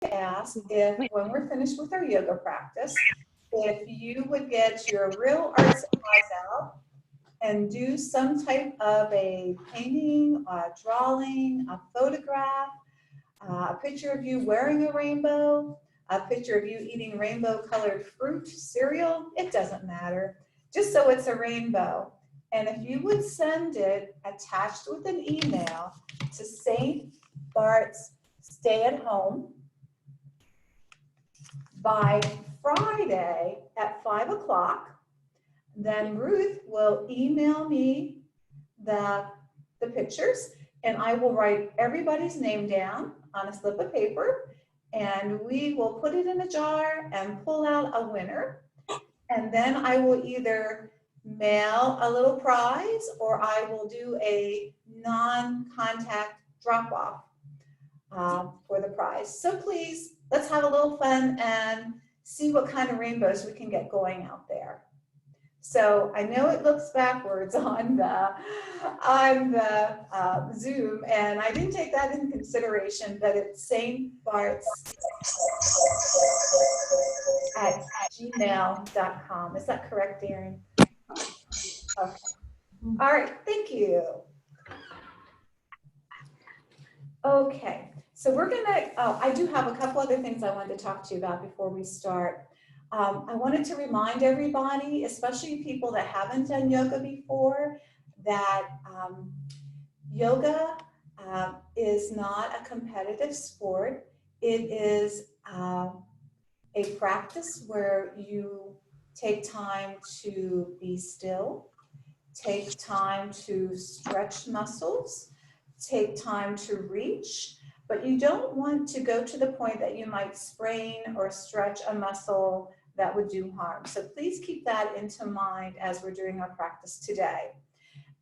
to ask if, when we're finished with our yoga practice, if you would get your real art supplies out and do some type of a painting, a drawing, a photograph, a picture of you wearing a rainbow, a picture of you eating rainbow colored fruit, cereal, it doesn't matter, just so it's a rainbow. And if you would send it attached with an email to St. Bart's Stay at Home by Friday at 5 o'clock, then Ruth will email me the pictures, and I will write everybody's name down on a slip of paper, and we will put it in a jar and pull out a winner. And then I will either mail a little prize or I will do a non-contact drop-off for the prize. So please, let's have a little fun and see what kind of rainbows we can get going out there. So I know it looks backwards on the Zoom, and I didn't take that into consideration, but it's St. Bart's at gmail.com. Is that correct, Darren? Okay. All right, thank you. Okay, so we're gonna, I do have a couple other things I wanted to talk to you about before we start. I wanted to remind everybody, especially people that haven't done yoga before, that yoga is not a competitive sport. It is a practice where you take time to be still, take time to stretch muscles, take time to reach, but you don't want to go to the point that you might sprain or stretch a muscle that would do harm. So please keep that into mind as we're doing our practice today.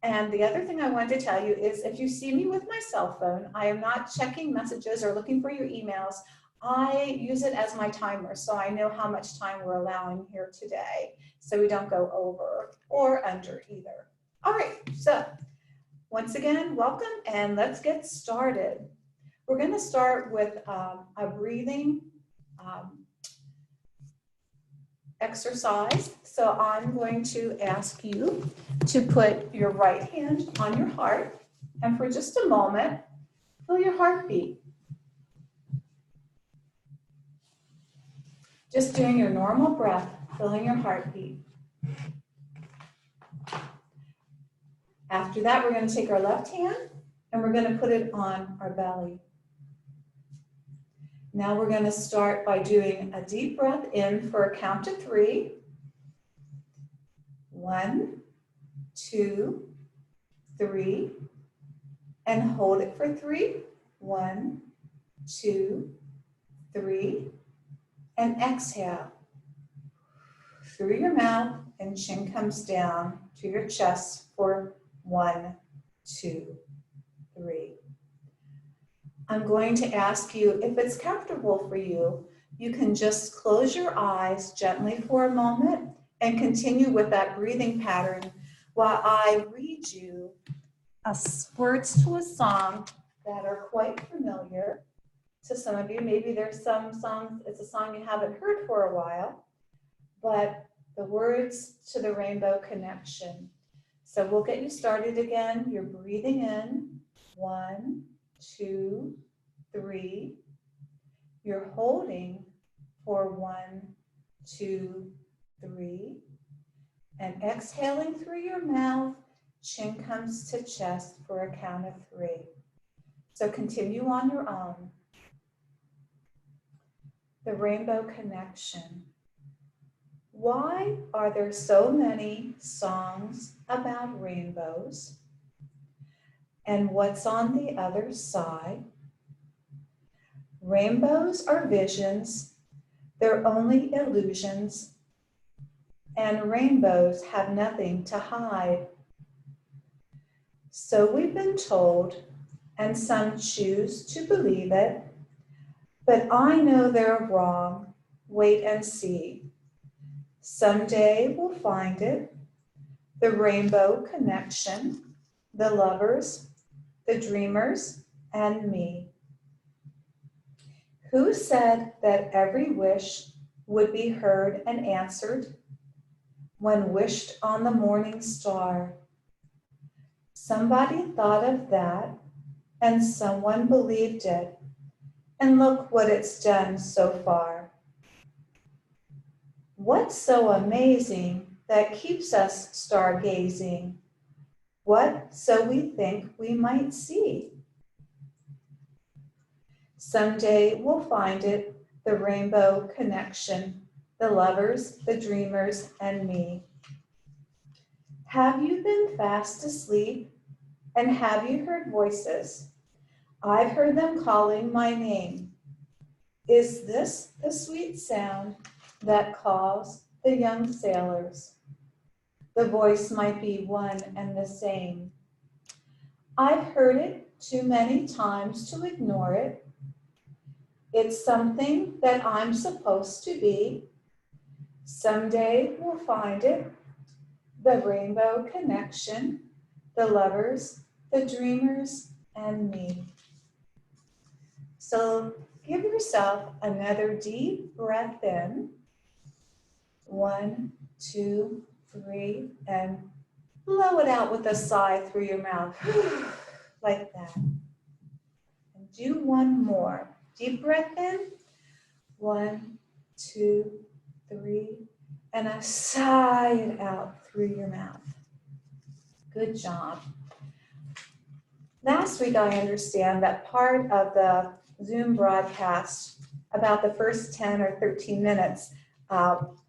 And the other thing I wanted to tell you is if you see me with my cell phone, I am not checking messages or looking for your emails. I use it as my timer, so I know how much time we're allowing here today, so we don't go over or under either. All right, so once again, welcome, and let's get started. We're going to start with a breathing exercise. So I'm going to ask you to put your right hand on your heart, and for just a moment, feel your heartbeat. Just doing your normal breath, feeling your heartbeat. After that, we're going to take our left hand and we're going to put it on our belly. Now we're going to start by doing a deep breath in for a count of 3. 1, 2, 3, and hold it for 3. 1, 2, 3, and exhale through your mouth, and chin comes down to your chest for 1, 2, 3. I'm going to ask you, if it's comfortable for you, you can just close your eyes gently for a moment and continue with that breathing pattern while I read you words to a song that are quite familiar to some of you. Maybe there's some songs, it's a song you haven't heard for a while, but the words to the Rainbow Connection. So we'll get you started again. You're breathing in, 1, 2, 3. You're holding for 1, 2, 3. And exhaling through your mouth, chin comes to chest for a count of 3. So continue on your own. The Rainbow Connection. Why are there so many songs about rainbows? And what's on the other side? Rainbows are visions, they're only illusions, and rainbows have nothing to hide. So we've been told, and some choose to believe it, but I know they're wrong. Wait and see. Someday we'll find it, the Rainbow Connection, the lovers, the dreamers, and me. Who said that every wish would be heard and answered when wished on the morning star? Somebody thought of that and someone believed it, and look what it's done so far. What's so amazing that keeps us stargazing? What so we think we might see? Someday we'll find it, the rainbow connection, the lovers, the dreamers, and me. Have you been fast asleep? And have you heard voices? I've heard them calling my name. Is this the sweet sound that calls the young sailors? The voice might be one and the same. I've heard it too many times to ignore it. It's something that I'm supposed to be. Someday we'll find it, the rainbow connection, the lovers, the dreamers, and me. So give yourself another deep breath in. 1, 2, 3, and blow it out with a sigh through your mouth, like that. And do one more. Deep breath in. 1, 2, 3, and a sigh it out through your mouth. Good job. Last week, I understand that part of the Zoom broadcast, about the first 10 or 13 minutes,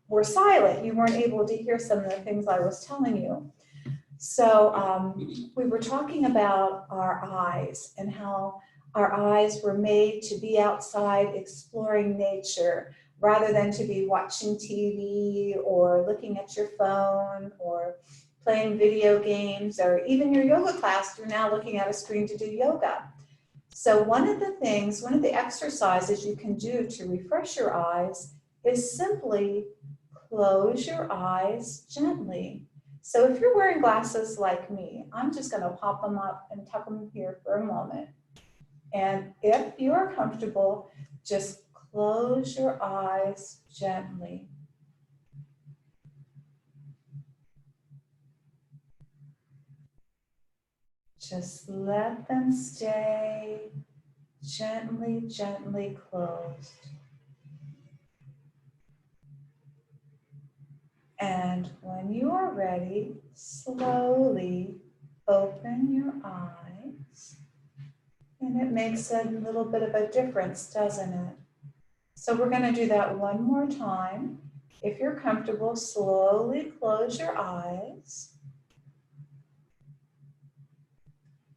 were silent. You weren't able to hear some of the things I was telling you. So we were talking about our eyes and how our eyes were made to be outside exploring nature rather than to be watching TV or looking at your phone or playing video games, or even your yoga class, you're now looking at a screen to do yoga. So one of the exercises you can do to refresh your eyes is simply close your eyes gently. So if you're wearing glasses like me, I'm just going to pop them up and tuck them here for a moment. And if you are comfortable, just close your eyes gently. Just let them stay gently, gently closed. And when you are ready, slowly open your eyes. And it makes a little bit of a difference, doesn't it? So we're going to do that one more time. If you're comfortable, slowly close your eyes.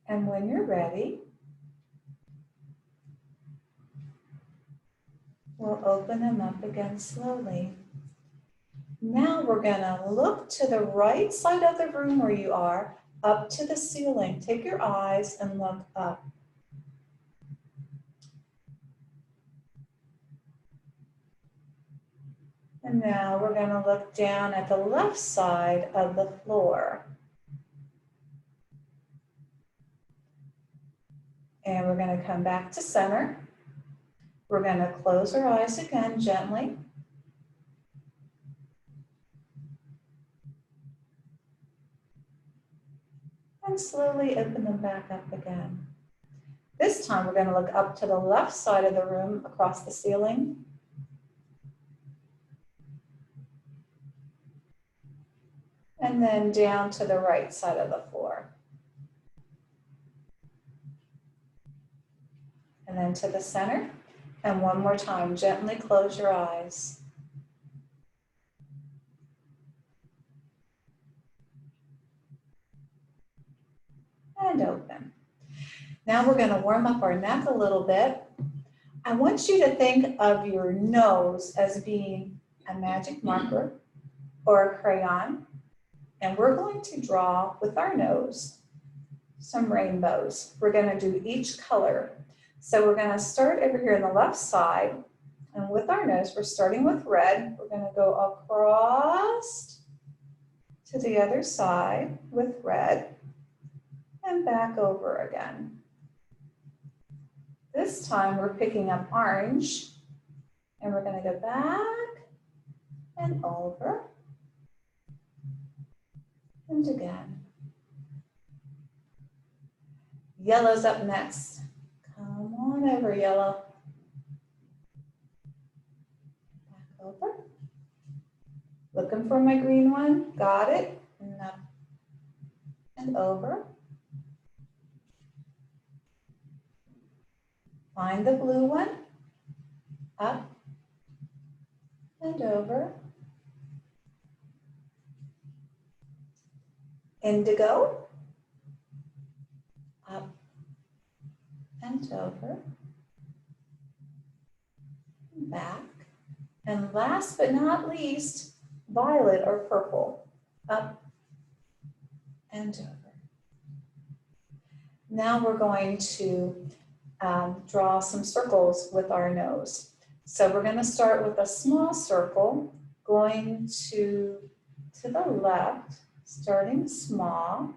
And when you're ready, we'll open them up again slowly. Now we're going to look to the right side of the room where you are, up to the ceiling. Take your eyes and look up. And now we're going to look down at the left side of the floor. And we're going to come back to center. We're going to close our eyes again gently. And slowly open them back up again. This time we're going to look up to the left side of the room across the ceiling. And then down to the right side of the floor. And then to the center. And one more time, gently close your eyes. And open. Now we're going to warm up our neck a little bit. I want you to think of your nose as being a magic marker or a crayon. And we're going to draw with our nose some rainbows. We're going to do each color. So we're going to start over here on the left side. And with our nose, we're starting with red. We're going to go across to the other side with red and back over again. This time we're picking up orange and we're going to go back and over and again. Yellow's up next. Come on over, yellow. Back over. Looking for my green one. Got it. And up and over. Find the blue one. Up and over. Indigo. Up and over. Back. And last but not least, violet or purple. Up and over. Now we're going to draw some circles with our nose. So we're going to start with a small circle, going to the left, starting small,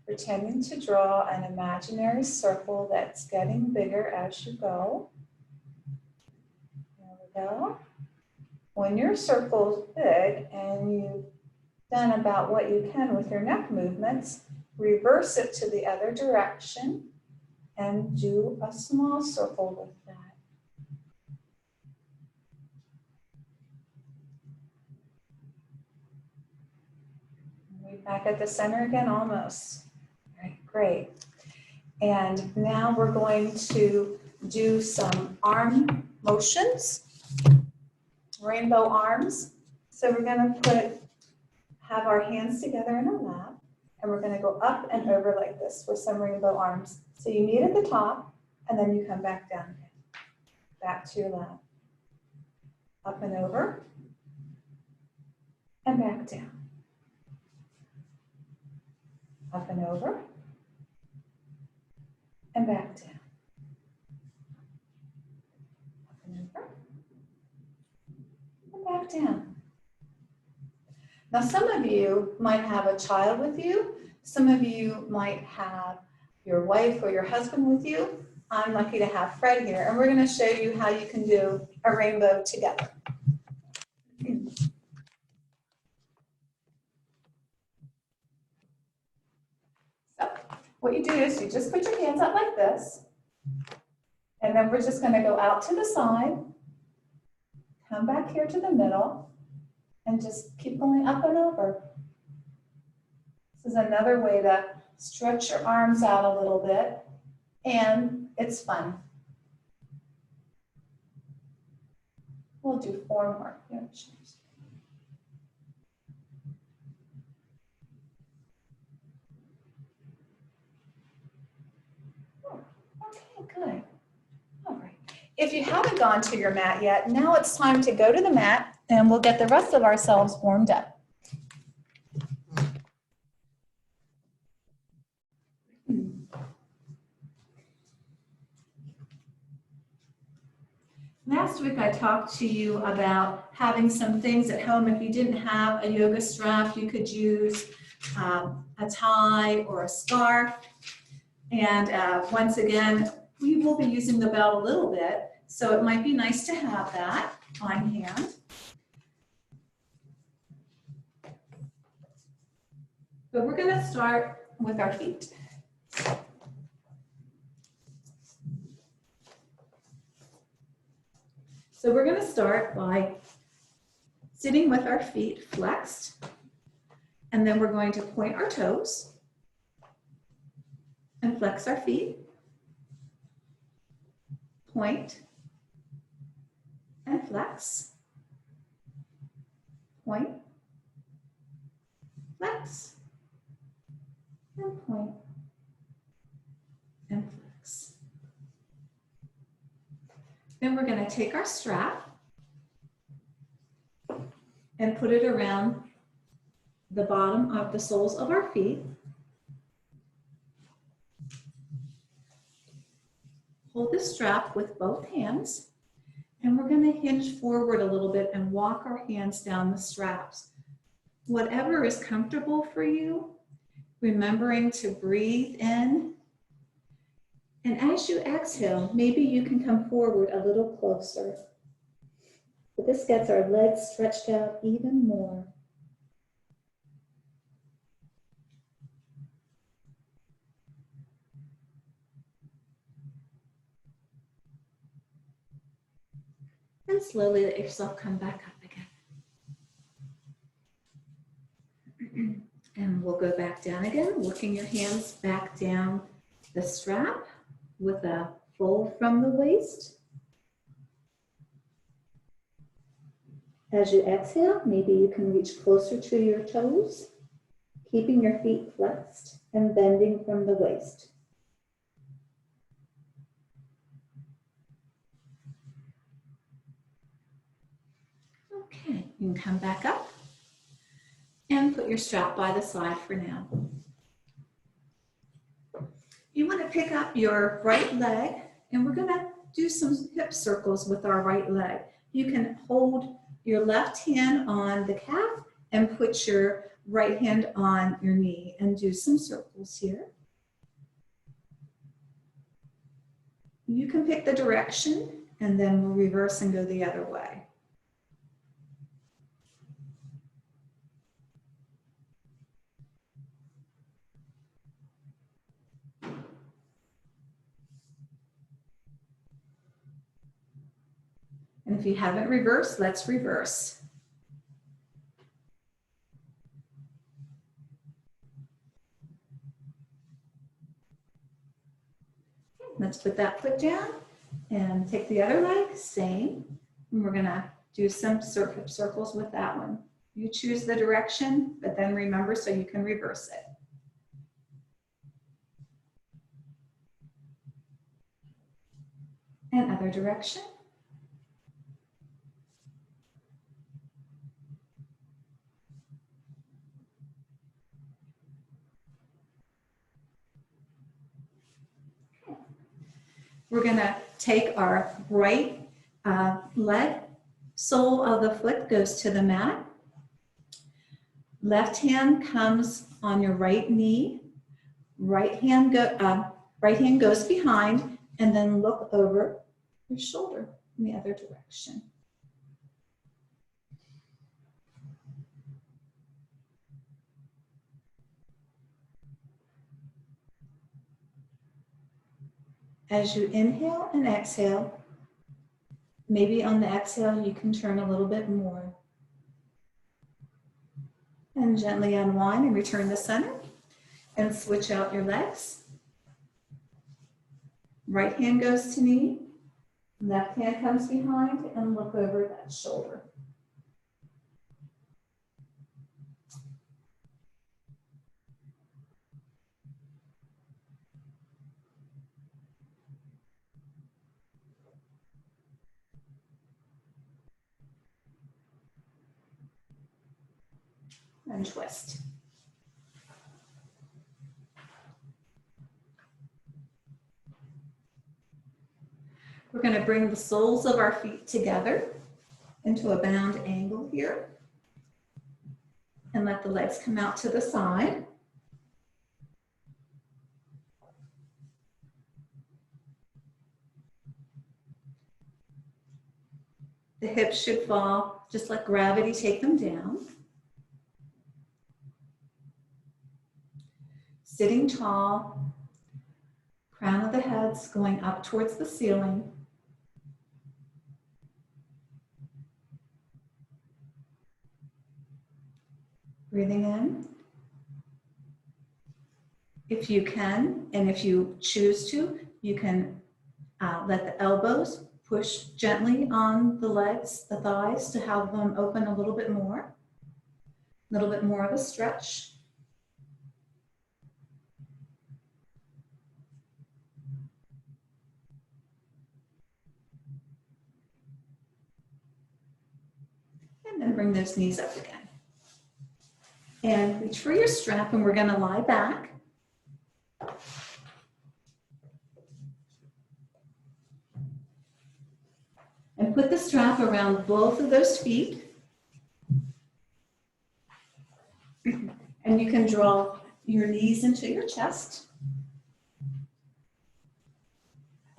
pretending to draw an imaginary circle that's getting bigger as you go. There we go. When your circle's big and you've done about what you can with your neck movements, reverse it to the other direction and do a small circle with that. We're back at the center again, almost. All right, great. And now we're going to do some arm motions, rainbow arms. So we're going to have our hands together in a lap, and we're going to go up and over like this with some rainbow arms. So you meet at the top, and then you come back down again. Back to your lap. Up and over, and back down. Up and over, and back down. Up and over, and back down. Now, some of you might have a child with you. Some of you might have your wife or your husband with you. I'm lucky to have Fred here, and we're going to show you how you can do a rainbow together. So, what you do is you just put your hands up like this, and then we're just going to go out to the side, come back here to the middle, and just keep going up and over. This is another way to stretch your arms out a little bit, and it's fun. We'll do 4 more. Yeah, okay, good. All right. If you haven't gone to your mat yet, now it's time to go to the mat, and we'll get the rest of ourselves warmed up. Last week I talked to you about having some things at home. If you didn't have a yoga strap, you could use a tie or a scarf. And once again, we will be using the belt a little bit, so it might be nice to have that on hand. But we're going to start with our feet. So we're going to start by sitting with our feet flexed, and then we're going to point our toes and flex our feet, point and flex, point, flex, and point and flex. Then we're going to take our strap and put it around the bottom of the soles of our feet. Hold the strap with both hands, and we're going to hinge forward a little bit and walk our hands down the straps. Whatever is comfortable for you, remembering to breathe in And as you exhale, maybe you can come forward a little closer. But this gets our legs stretched out even more. And slowly let yourself come back up again. And we'll go back down again, working your hands back down the strap with a fold from the waist. As you exhale, maybe you can reach closer to your toes, keeping your feet flexed and bending from the waist. Okay, you can come back up and put your strap by the side for now. You want to pick up your right leg, and we're going to do some hip circles with our right leg. You can hold your left hand on the calf and put your right hand on your knee and do some circles here. You can pick the direction, and then we'll reverse and go the other way. And if you haven't reversed, let's reverse. Okay, let's put that foot down and take the other leg, same. And we're gonna do some hip circles with that one. You choose the direction, but then remember so you can reverse it. And other direction. We're gonna take our right leg, sole of the foot goes to the mat. Left hand comes on your right knee. Right hand goes behind, and then look over your shoulder in the other direction. As you inhale and exhale, maybe on the exhale you can turn a little bit more. And gently unwind and return to center and switch out your legs. Right hand goes to knee, left hand comes behind, and look over that shoulder. And twist. We're going to bring the soles of our feet together into a bound angle here. And let the legs come out to the side. The hips should fall, just let gravity take them down. Sitting tall, crown of the head's going up towards the ceiling. Breathing in. If you can, and if you choose to, you can let the elbows push gently on the legs, the thighs, to have them open a little bit more of a stretch. And then bring those knees up again. And reach for your strap, and we're going to lie back. And put the strap around both of those feet. And you can draw your knees into your chest.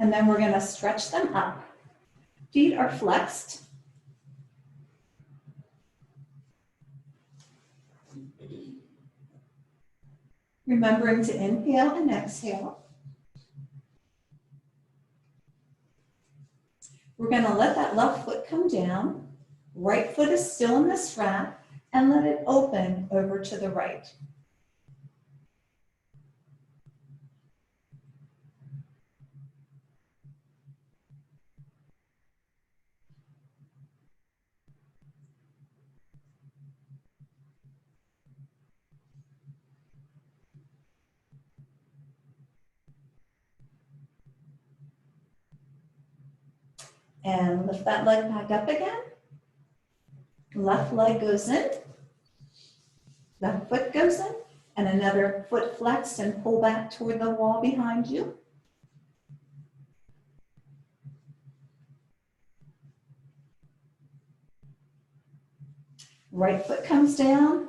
And then we're going to stretch them up. Feet are flexed. Remembering to inhale and exhale. We're going to let that left foot come down. Right foot is still in the strap and let it open over to the right. And lift that leg back up again. Left leg goes in. Left foot goes in. And another foot flexed and pull back toward the wall behind you. Right foot comes down.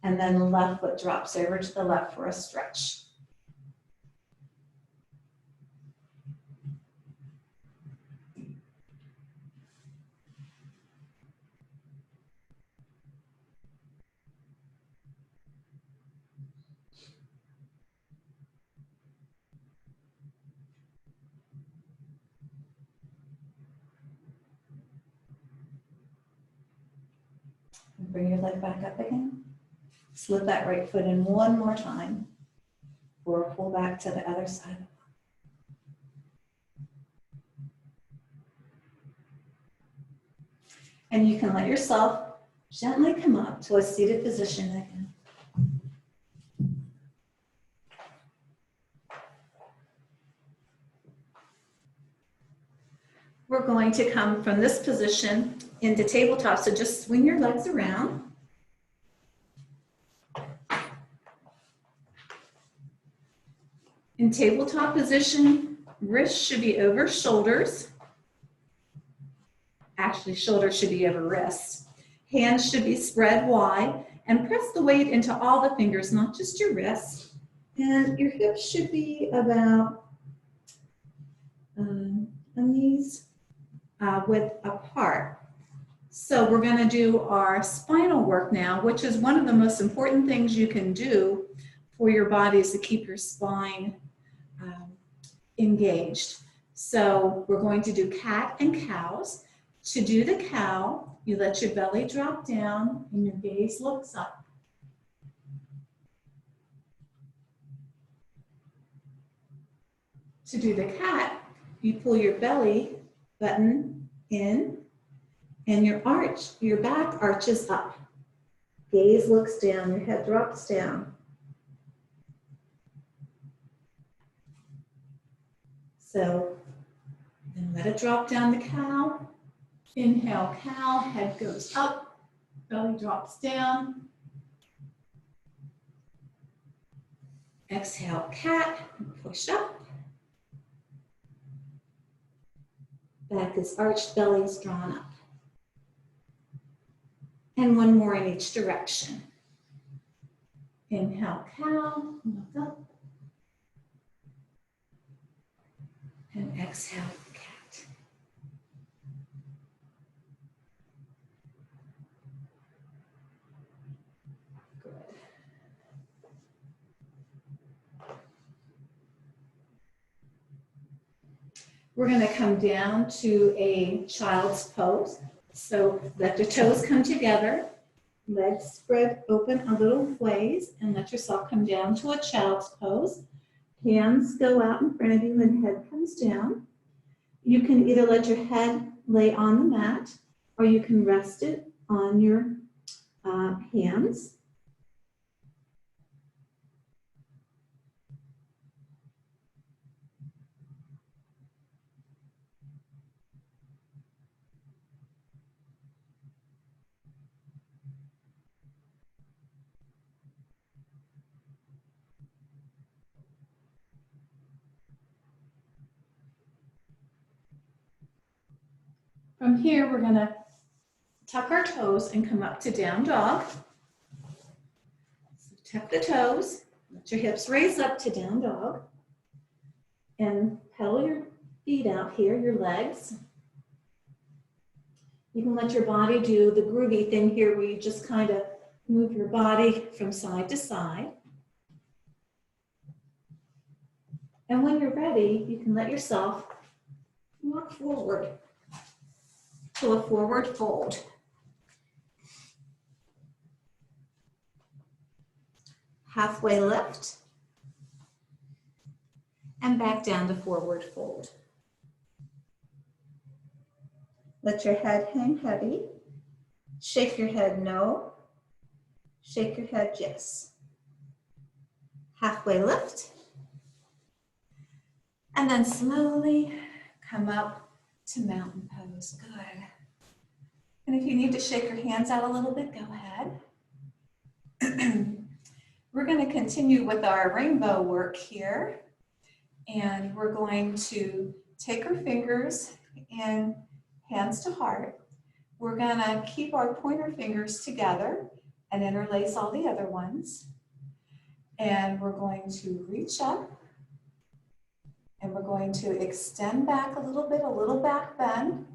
And then the left foot drops over to the left for a stretch. And bring your leg back up again. Slip that right foot in one more time. Or pull back to the other side. And you can let yourself gently come up to a seated position again. We're going to come from this position into tabletop, so just swing your legs around. In tabletop position, wrists should be over shoulders. Actually, shoulders should be over wrists. Hands should be spread wide, and press the weight into all the fingers, not just your wrists. And your hips should be about knees width apart. So we're going to do our spinal work now, which is one of the most important things you can do for your body, is to keep your spine engaged. So we're going to do cat and cows. To do the cow, you let your belly drop down and your gaze looks up. To do the cat, you pull your belly button in and your back arches up. Gaze looks down, your head drops down. So then let it drop down the cow. Inhale, cow, head goes up, belly drops down. Exhale, cat, and push up. Back is arched, belly is drawn up. And one more in each direction. Inhale, cow, look up. And exhale, cat. Good. We're going to come down to a child's pose. So let the toes come together, legs spread open a little ways, and let yourself come down to a child's pose. Hands go out in front of you and head comes down. You can either let your head lay on the mat, or you can rest it on your hands. From here, we're going to tuck our toes and come up to down dog. So tuck the toes, let your hips raise up to down dog. And pedal your feet out here, your legs. You can let your body do the groovy thing here where you just kind of move your body from side to side. And when you're ready, you can let yourself walk forward to a forward fold. Halfway lift. And back down to forward fold. Let your head hang heavy. Shake your head no. Shake your head yes. Halfway lift. And then slowly come up to mountain pose. Good. And if you need to shake your hands out a little bit, go ahead. We're going to continue with our rainbow work here. And we're going to take our fingers and hands to heart. We're going to keep our pointer fingers together and interlace all the other ones. And we're going to reach up. And we're going to extend back a little back bend.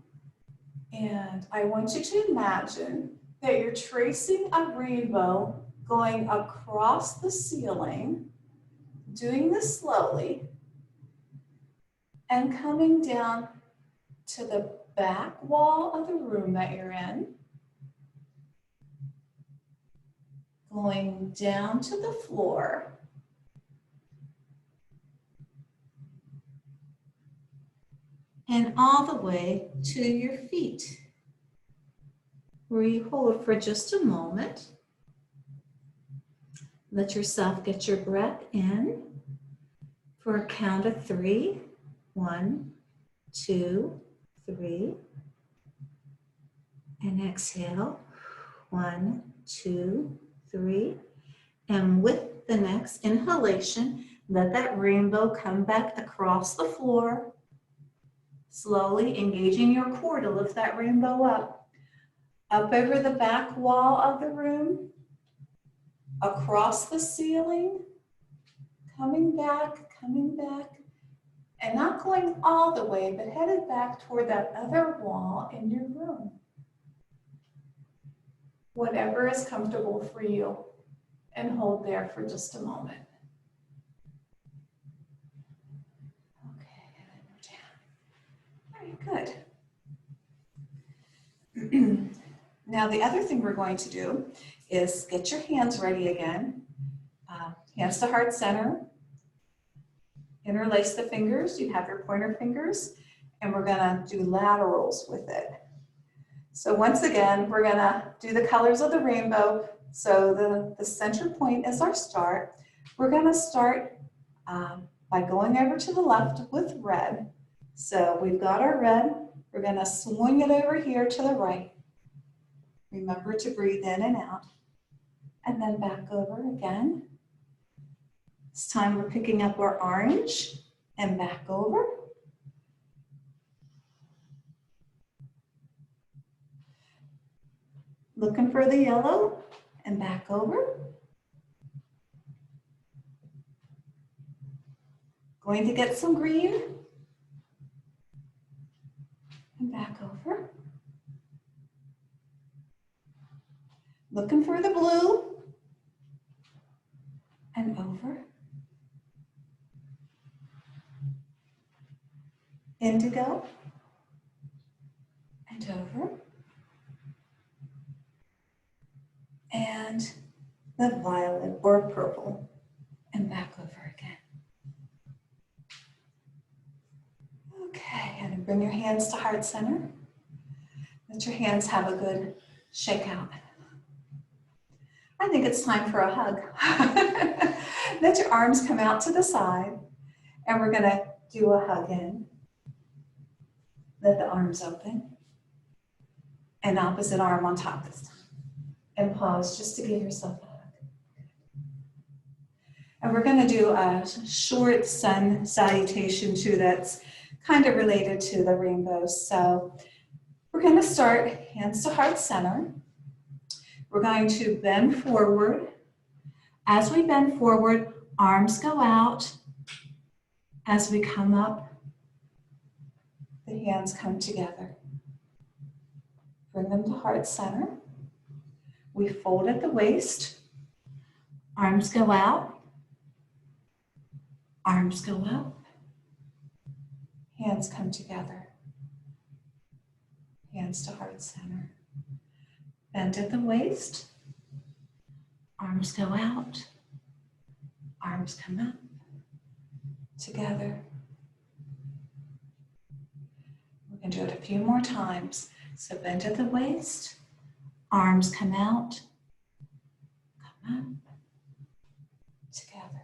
And I want you to imagine that you're tracing a rainbow going across the ceiling, doing this slowly, and coming down to the back wall of the room that you're in, going down to the floor, and all the way to your feet, where you hold for just a moment. Let yourself get your breath in for a count of 3. 1, 2, 3. And exhale. 1, 2, 3. And with the next inhalation, let that rainbow come back across the floor. Slowly engaging your core to lift that rainbow up over the back wall of the room, across the ceiling, coming back, and not going all the way, but headed back toward that other wall in your room. Whatever is comfortable for you, and hold there for just a moment. Good. Now the other thing we're going to do is get your hands ready again. Hands to heart center. Interlace the fingers. You have your pointer fingers. And we're going to do laterals with it. So once again, we're going to do the colors of the rainbow. So the center point is our start. We're going to start by going over to the left with red. So we've got our red, we're gonna swing it over here to the right. Remember to breathe in and out. And then back over again. This time we're picking up our orange and back over. Looking for the yellow and back over. Going to get some green. And back over. Looking for the blue. And over. Indigo. And over. And the violet or purple. And back over again. Okay, and bring your hands to heart center. Let your hands have a good shake out. I think it's time for a hug. Let your arms come out to the side, and we're gonna do a hug in. Let the arms open, and opposite arm on top this time. And pause just to give yourself a hug. And we're gonna do a short sun salutation too that's kind of related to the rainbows. So we're going to start hands to heart center. We're going to bend forward. As we bend forward, arms go out As we come up, the hands come together. Bring them to heart center. We fold at the waist. Arms go out. Arms go up. Hands come together. Hands to heart center. Bend at the waist. Arms go out. Arms come up. Together. We can do it a few more times. So bend at the waist. Arms come out. Come up. Together.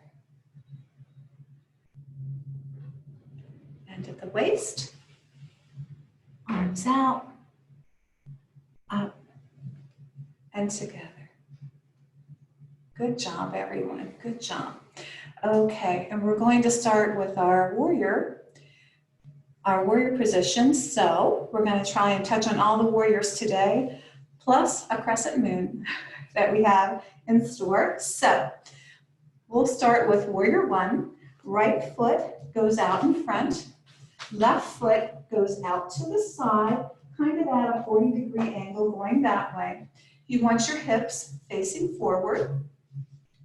Bend at the waist. Arms out. Up. And together. Good job, everyone. Good job. Okay, and we're going to start with our warrior position. So we're going to try and touch on all the warriors today, plus a crescent moon that we have in store. So we'll start with warrior one. Right foot goes out in front. Left foot goes out to the side, kind of at a 40-degree angle going that way. You want your hips facing forward,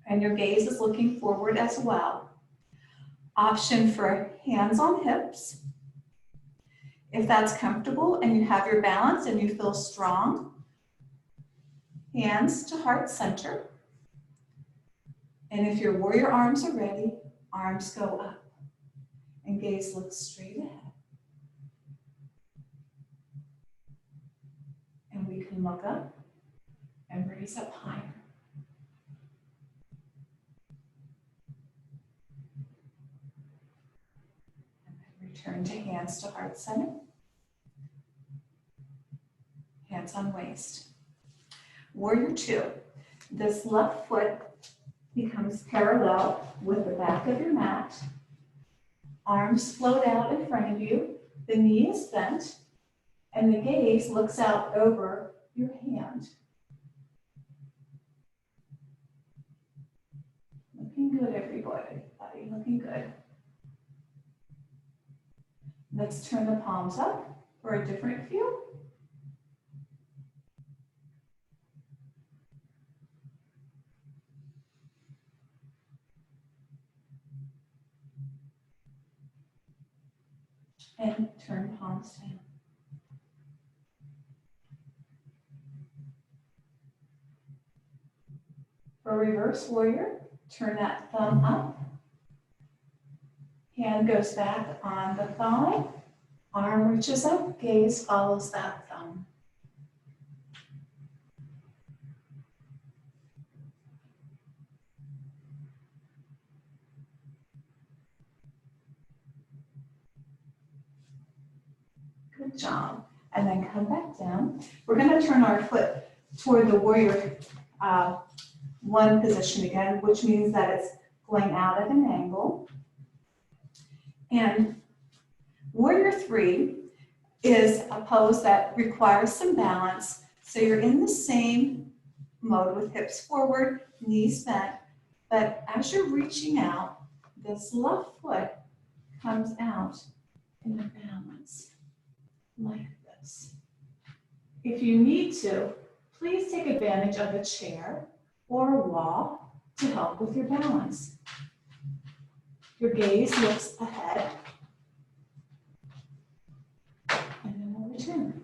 and your gaze is looking forward as well. Option for hands on hips. If that's comfortable and you have your balance and you feel strong, hands to heart center. And if your warrior arms are ready, arms go up and gaze looks straight ahead. And we can look up and raise up higher. Return to hands to heart center. Hands on waist. Warrior two. This left foot becomes parallel with the back of your mat. Arms float out in front of you. The knee is bent. And the gaze looks out over your hand. Looking good, everybody. Looking good. Let's turn the palms up for a different view. And turn palms down. For reverse warrior, turn that thumb up. Hand goes back on the thigh, arm reaches up, gaze follows that thumb. Good job. And then come back down. We're going to turn our foot toward the warrior one position again, which means that it's going out at an angle. And warrior three is a pose that requires some balance. So you're in the same mode with hips forward, knees bent, but as you're reaching out, this left foot comes out in a balance like this. If you need to, please take advantage of a chair or a wall to help with your balance. Your gaze looks ahead, and then we'll return.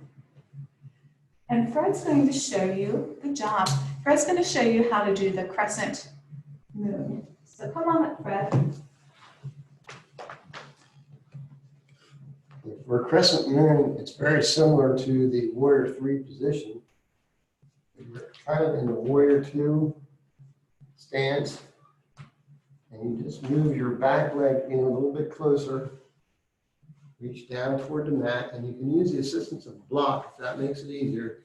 And Fred's going to show you, good job, Fred's going to show you how to do the crescent moon. So come on up, Fred. For crescent moon, it's very similar to the warrior three position. You're kind of in the warrior two stance. And you just move your back leg in a little bit closer, reach down toward the mat, and you can use the assistance of a block if that makes it easier.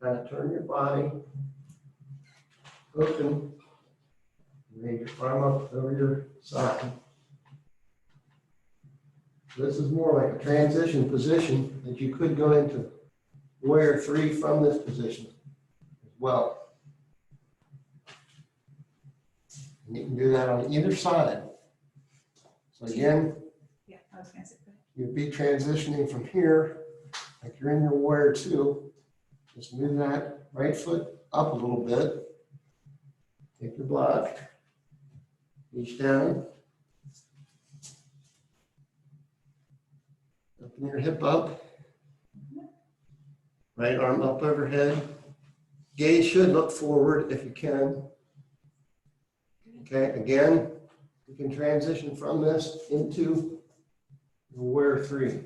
Kind of turn your body, open, raise your arm up over your side. This is more like a transition position that you could go into warrior three from this position as well. You can do that on either side. So again, Yeah, I was gonna say. you'd be transitioning from here, like you're in your warrior two. Just move that right foot up a little bit. Take your block, reach down. Open your hip up. Right arm up overhead. Gaze should look forward if you can. Okay, again, you can transition from this into your warrior three.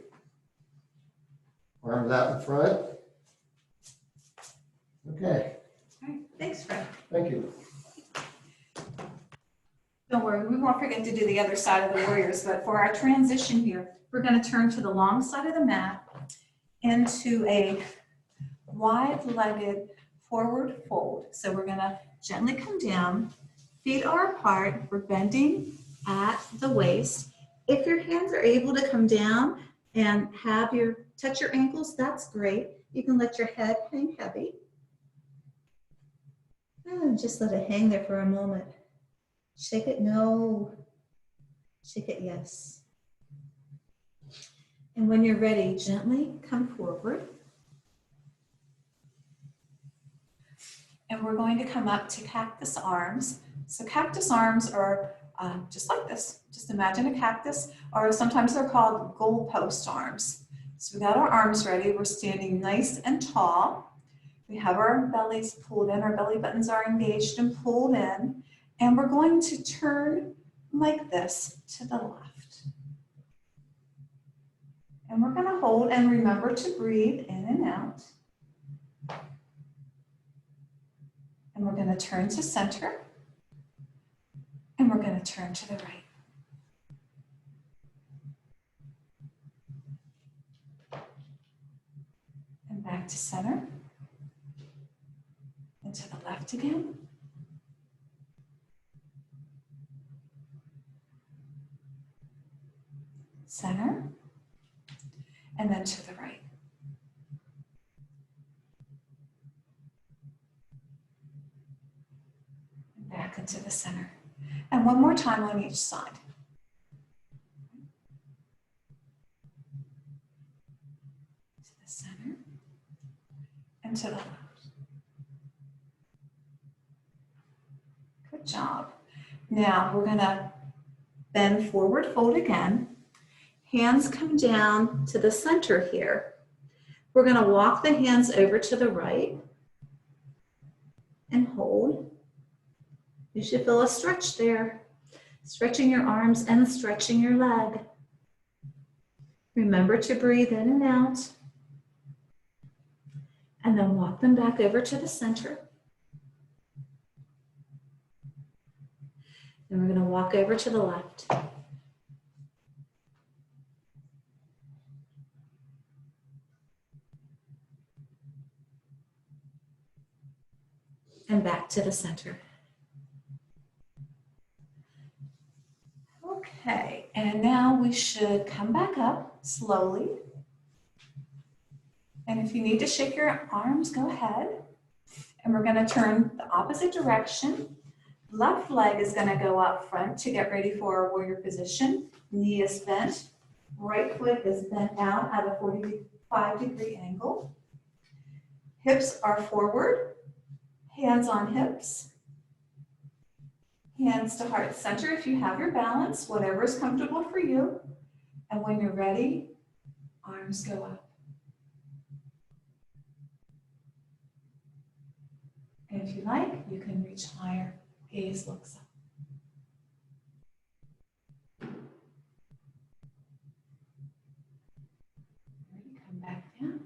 Arms out in front. Okay, All right, thanks, Fred. thank you. Don't worry, we won't forget to do the other side of the warriors, but for our transition here, we're gonna turn to the long side of the mat into a wide-legged forward fold. So we're gonna gently come down, feet are apart, we're bending at the waist. If your hands are able to come down and touch your ankles, that's great. You can let your head hang heavy. And just let it hang there for a moment. Shake it, no. Shake it, yes. And when you're ready, gently come forward. And we're going to come up to cactus arms. So cactus arms are just like this. Just imagine a cactus, or sometimes they're called goalpost arms. So we got our arms ready. We're standing nice and tall. We have our bellies pulled in, our belly buttons are engaged and pulled in. And we're going to turn like this to the left. And we're gonna hold and remember to breathe in and out. And we're gonna turn to center. And we're gonna turn to the right. And back to center. And to the left again. Center. And then to the right. And back into the center. And one more time on each side. To the center. And to the left. Good job. Now we're gonna bend forward, fold again. Hands come down to the center here. We're gonna walk the hands over to the right and hold. You should feel a stretch there. Stretching your arms and stretching your leg. Remember to breathe in and out. And then walk them back over to the center. And we're gonna walk over to the left. And back to the center. Okay, and now we should come back up slowly. And if you need to shake your arms, go ahead. And we're gonna turn the opposite direction. Left leg is gonna go up front to get ready for a warrior position. Knee is bent. Right foot is bent out at a 45-degree angle. Hips are forward. Hands on hips. Hands to heart center if you have your balance, whatever is comfortable for you. And when you're ready, arms go up. And if you like, you can reach higher. Gaze looks up. Ready, come back down.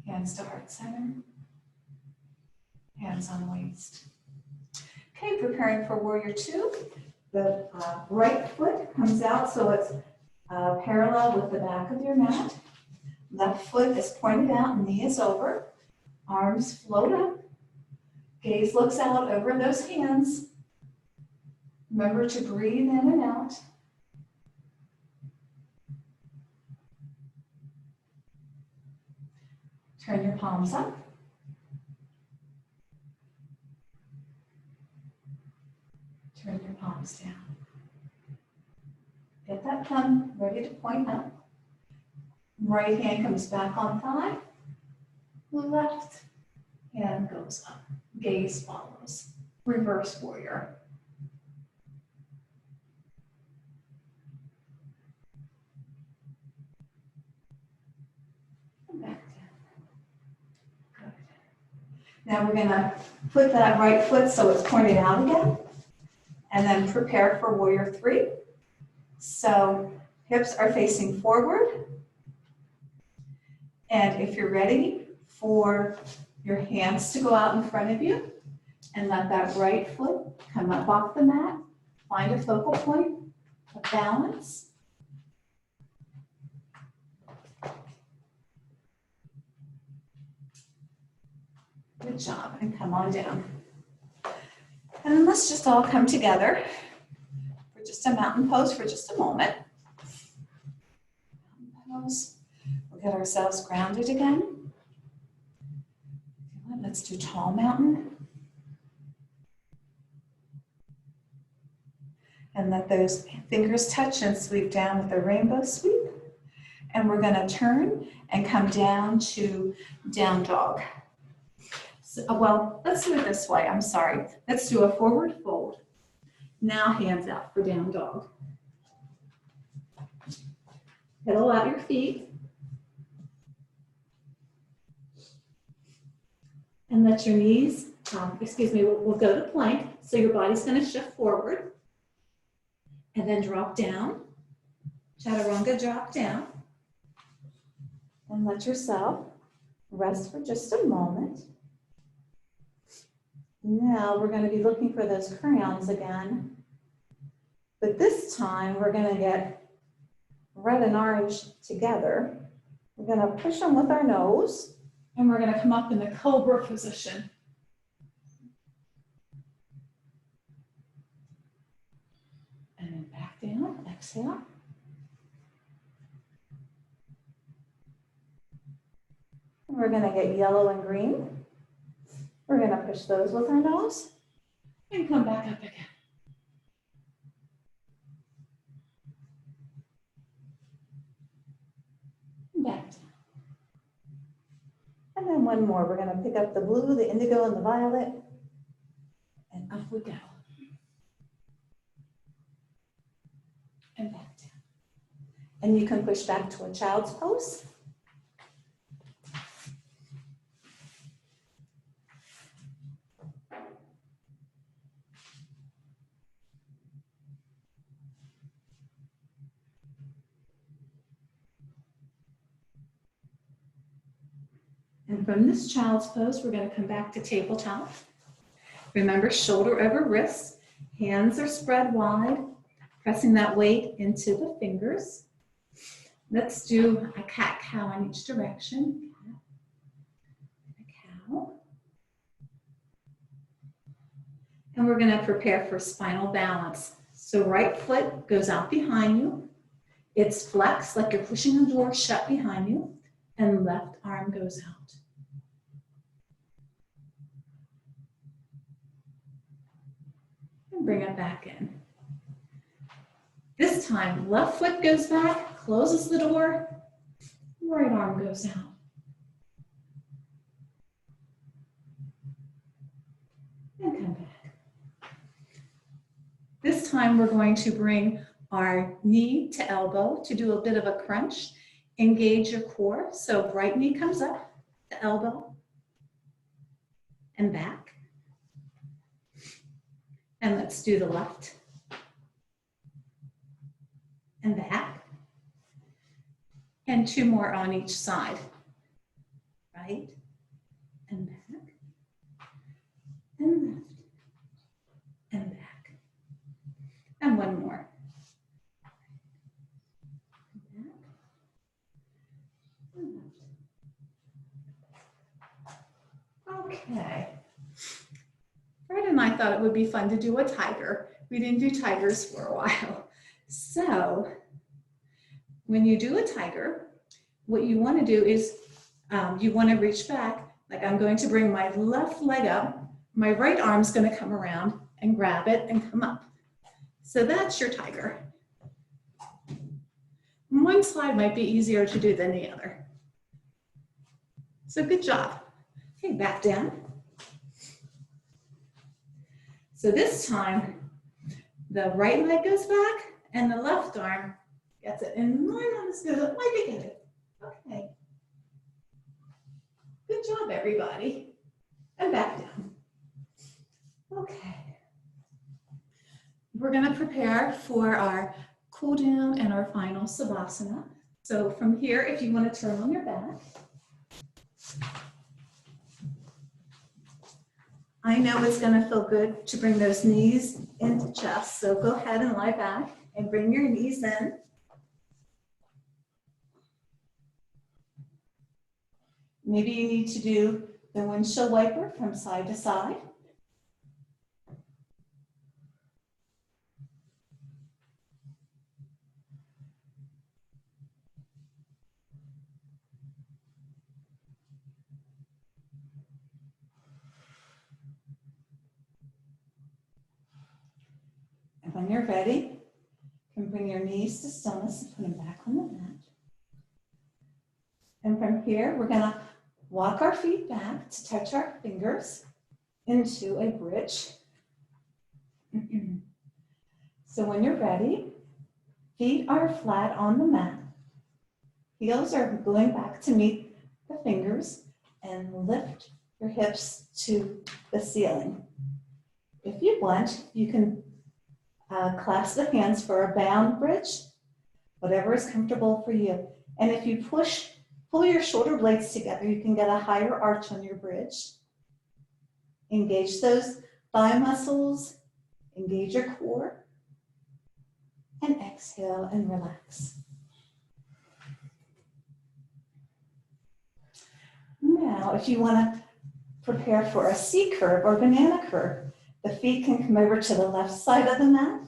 Hands to heart center. Hands on waist. Okay, preparing for warrior two. The right foot comes out so it's parallel with the back of your mat. Left foot is pointed out, knee is over. Arms float up. Gaze looks out over those hands. Remember to breathe in and out. Turn your palms up. Turn your palms down. Get that thumb ready to point up. Right hand comes back on thigh. Left hand goes up. Gaze follows. Reverse warrior. And back down. Good. Now we're gonna put that right foot so it's pointed out again. And then prepare for warrior three. So hips are facing forward. And if you're ready for your hands to go out in front of you and let that right foot come up off the mat, find a focal point of balance. Good job, and come on down. And then let's just all come together for just a mountain pose for just a moment. Mountain pose. We'll get ourselves grounded again. Let's do tall mountain. And let those fingers touch and sweep down with a rainbow sweep. And we're going to turn and come down to down dog. So, well, let's do it this way. I'm sorry. Let's do a forward fold. Now hands out for down dog. Pedal out your feet. And let your knees, we'll go to plank. So your body's going to shift forward. And then drop down. Chaturanga, drop down. And let yourself rest for just a moment. Now we're going to be looking for those crayons again. But this time we're going to get red and orange together. We're going to push them with our nose. And we're going to come up in the cobra position. And then back down, exhale. And we're going to get yellow and green. We're going to push those with our nose and come back up again. And back down. And then one more. We're going to pick up the blue, the indigo, and the violet. And up we go. And back down. And you can push back to a child's pose. And from this child's pose, we're going to come back to tabletop. Remember, shoulder over wrist, hands are spread wide, pressing that weight into the fingers. Let's do a cat-cow in each direction. Cat, a cow. And we're going to prepare for spinal balance. So right foot goes out behind you. It's flexed like you're pushing the door shut behind you, and left arm goes out. And bring it back in. This time, left foot goes back, closes the door, right arm goes out. And come back. This time we're going to bring our knee to elbow to do a bit of a crunch. Engage your core. So right knee comes up, the elbow, and back. And let's do the left and back. And two more on each side. Right and back. And left and back. And one more. Okay. Fred and I thought it would be fun to do a tiger. We didn't do tigers for a while. So when you do a tiger, what you want to do is you want to reach back. Like I'm going to bring my left leg up. My right arm's going to come around and grab it and come up. So that's your tiger. One side might be easier to do than the other. So good job. Okay, back down. So this time, the right leg goes back and the left arm gets it in line on the scissors. Like you get it. Okay. Good job, everybody. And back down. Okay. We're going to prepare for our cool down and our final savasana. So from here, if you want to turn on your back. I know it's going to feel good to bring those knees into chest. So go ahead and lie back and bring your knees in. Maybe you need to do the windshield wiper from side to side. And when you're ready, you can bring your knees to stillness and put them back on the mat. And from here, we're going to walk our feet back to touch our fingers into a bridge. So when you're ready, feet are flat on the mat. Heels are going back to meet the fingers and lift your hips to the ceiling. If you want, you can clasp the hands for a bound bridge, whatever is comfortable for you. And if you pull your shoulder blades together, you can get a higher arch on your bridge. Engage those thigh muscles, engage your core, and exhale and relax. Now, if you want to prepare for a C curve or banana curve, the feet can come over to the left side of the mat.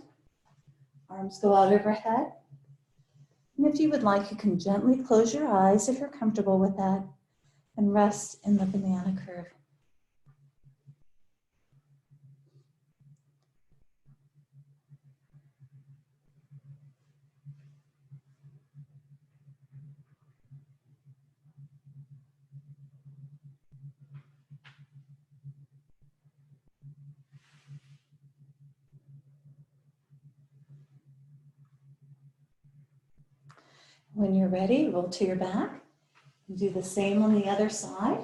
Arms go out overhead. And if you would like, you can gently close your eyes if you're comfortable with that and rest in the banana curve. When you're ready, roll to your back and do the same on the other side.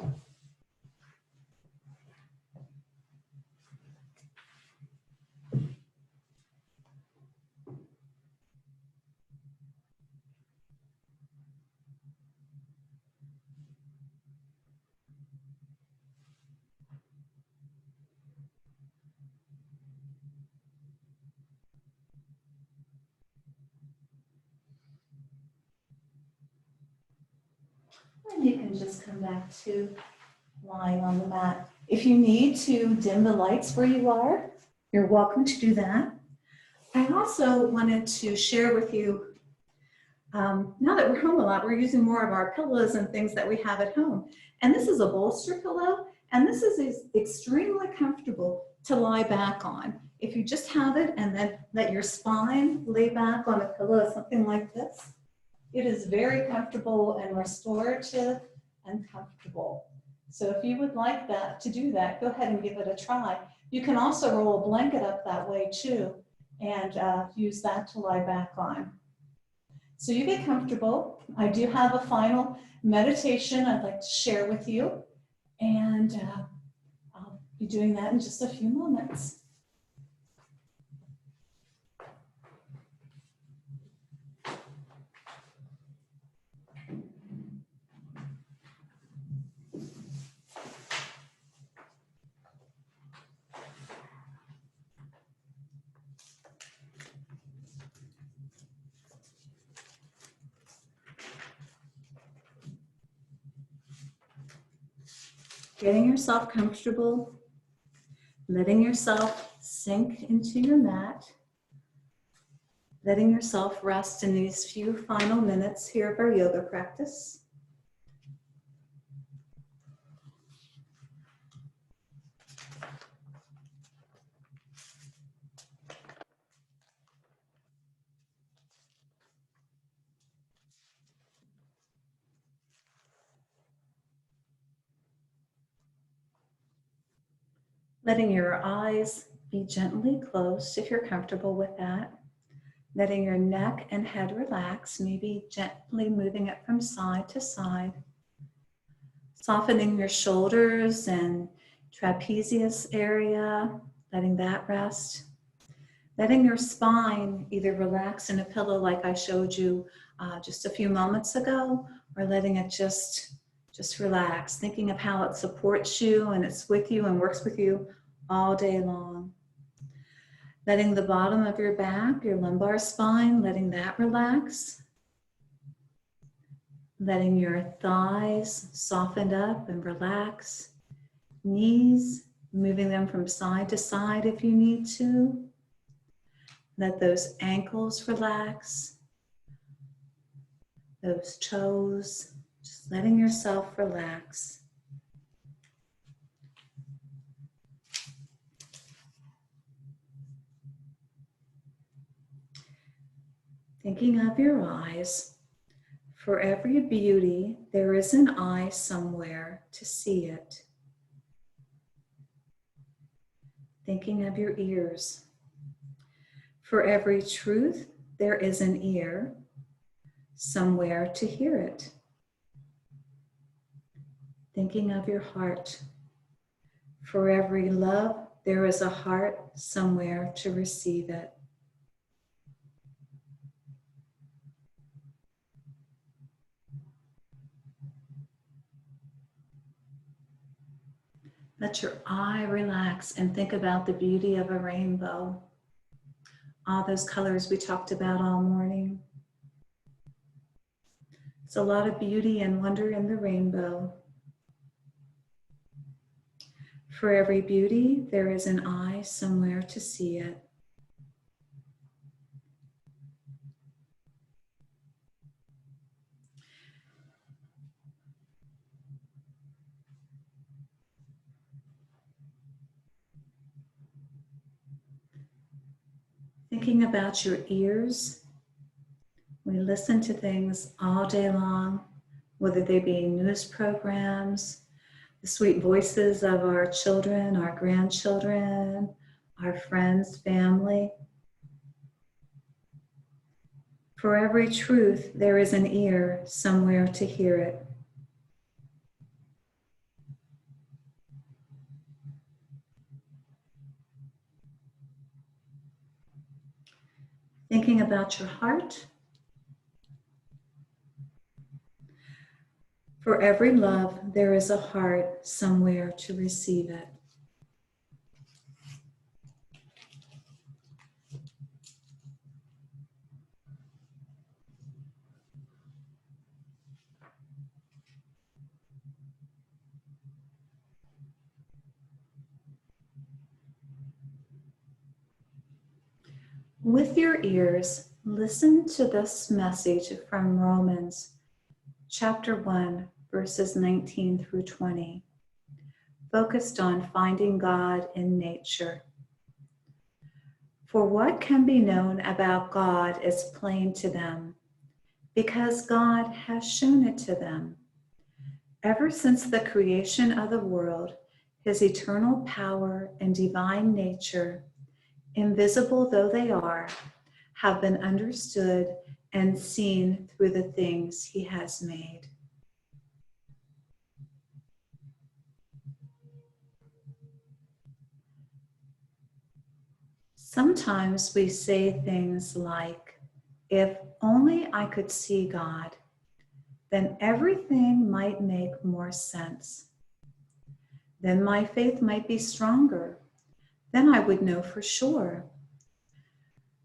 And you can just come back to lying on the mat. If you need to dim the lights where you are, you're welcome to do that. I also wanted to share with you, now that we're home a lot, we're using more of our pillows and things that we have at home. And this is a bolster pillow, and this is extremely comfortable to lie back on. If you just have it and then let your spine lay back on a pillow, something like this, it is very comfortable and restorative and comfortable. So if you would like that, to do that, go ahead and give it a try. You can also roll a blanket up that way too and use that to lie back on. So you get comfortable. I do have a final meditation I'd like to share with you, and I'll be doing that in just a few moments. Getting yourself comfortable, letting yourself sink into your mat, letting yourself rest in these few final minutes here of our yoga practice. Letting your eyes be gently closed if you're comfortable with that. Letting your neck and head relax, maybe gently moving it from side to side. Softening your shoulders and trapezius area, letting that rest. Letting your spine either relax in a pillow like I showed you just a few moments ago, or letting it just relax, thinking of how it supports you and it's with you and works with you all day long. Letting the bottom of your back, your lumbar spine, letting that relax. Letting your thighs soften up and relax. Knees, moving them from side to side if you need to. Let those ankles relax. Those toes, just letting yourself relax. Thinking of your eyes. For every beauty, there is an eye somewhere to see it. Thinking of your ears. For every truth, there is an ear somewhere to hear it. Thinking of your heart. For every love, there is a heart somewhere to receive it. Let your eye relax and think about the beauty of a rainbow. All those colors we talked about all morning. It's a lot of beauty and wonder in the rainbow. For every beauty, there is an eye somewhere to see it. Thinking about your ears. We listen to things all day long, whether they be news programs, the sweet voices of our children, our grandchildren, our friends, family. For every truth, there is an ear somewhere to hear it. Thinking about your heart. For every love, there is a heart somewhere to receive it. With your ears, listen to this message from Romans chapter 1, verses 19 through 20, focused on finding God in nature. For what can be known about God is plain to them, because God has shown it to them. Ever since the creation of the world, his eternal power and divine nature, invisible though they are, have been understood and seen through the things he has made. Sometimes we say things like, if only I could see God, then everything might make more sense. Then my faith might be stronger. Then I would know for sure.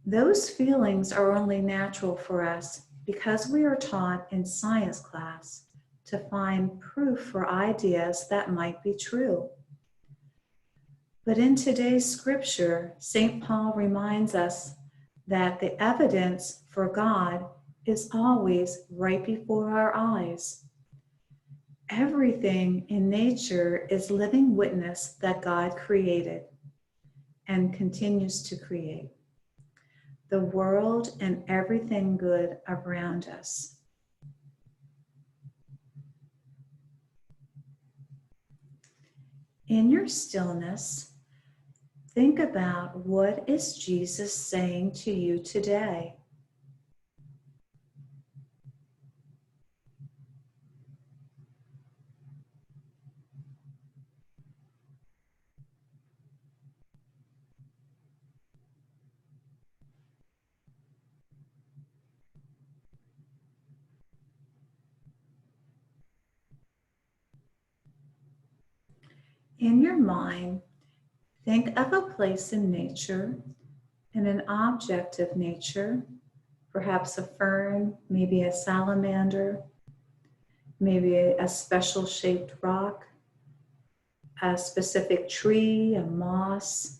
Those feelings are only natural for us because we are taught in science class to find proof for ideas that might be true. But in today's scripture, St. Paul reminds us that the evidence for God is always right before our eyes. Everything in nature is living witness that God created and continues to create. The world and everything good around us. In your stillness, think about, what is Jesus saying to you today? In your mind, think of a place in nature and an object of nature, perhaps a fern, maybe a salamander, maybe a special shaped rock, a specific tree, a moss,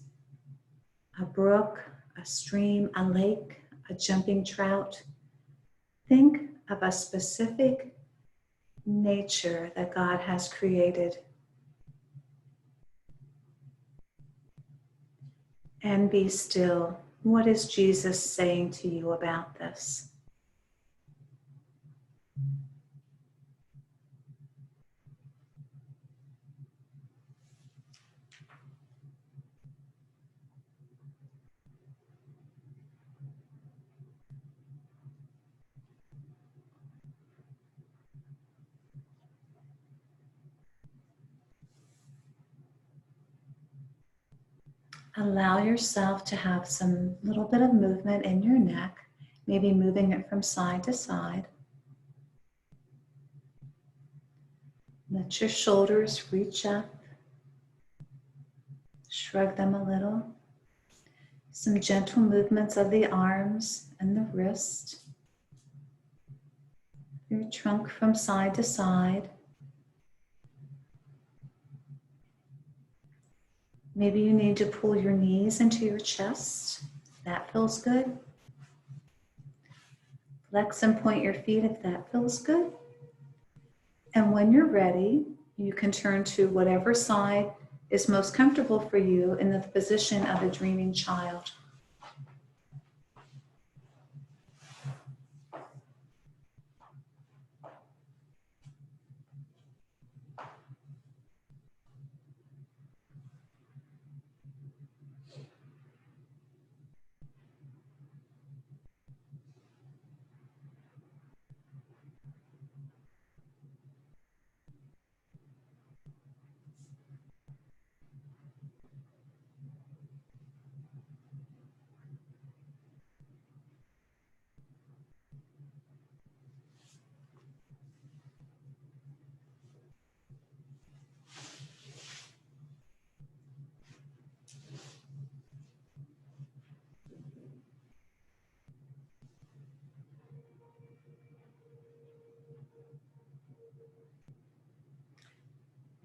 a brook, a stream, a lake, a jumping trout. Think of a specific nature that God has created. And be still. What is Jesus saying to you about this? Allow yourself to have some little bit of movement in your neck, maybe moving it from side to side. Let your shoulders reach up. Shrug them a little. Some gentle movements of the arms and the wrist. Your trunk from side to side. Maybe you need to pull your knees into your chest. That feels good. Flex and point your feet if that feels good. And when you're ready, you can turn to whatever side is most comfortable for you in the position of a dreaming child.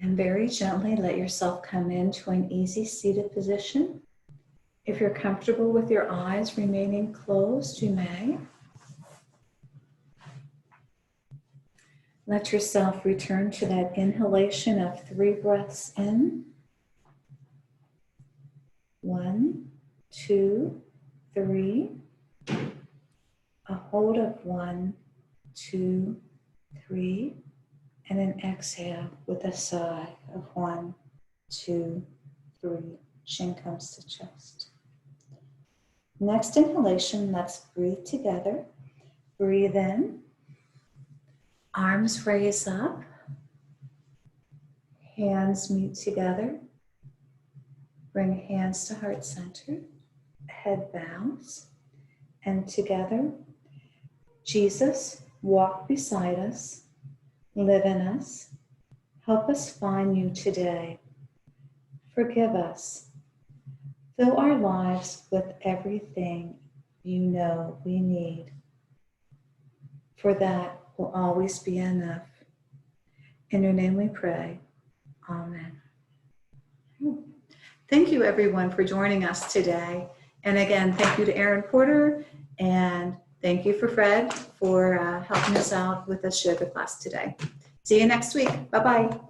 And very gently let yourself come into an easy seated position. If you're comfortable with your eyes remaining closed, you may. Let yourself return to that inhalation of 3 breaths in. 1, 2, 3. A hold of 1, 2, 3. And an exhale with a sigh of 1, 2, 3. Chin comes to chest. Next inhalation, let's breathe together. Breathe in. Arms raise up. Hands meet together. Bring hands to heart center. Head bows. And together, Jesus, walk beside us. Live in us. Help us find you today. Forgive us. Fill our lives with everything you know we need. For that will always be enough. In your name we pray. Amen. Thank you everyone for joining us today. And again, thank you to Aaron Porter, and thank you for Fred for helping us out with this yoga class today. See you next week. Bye-bye.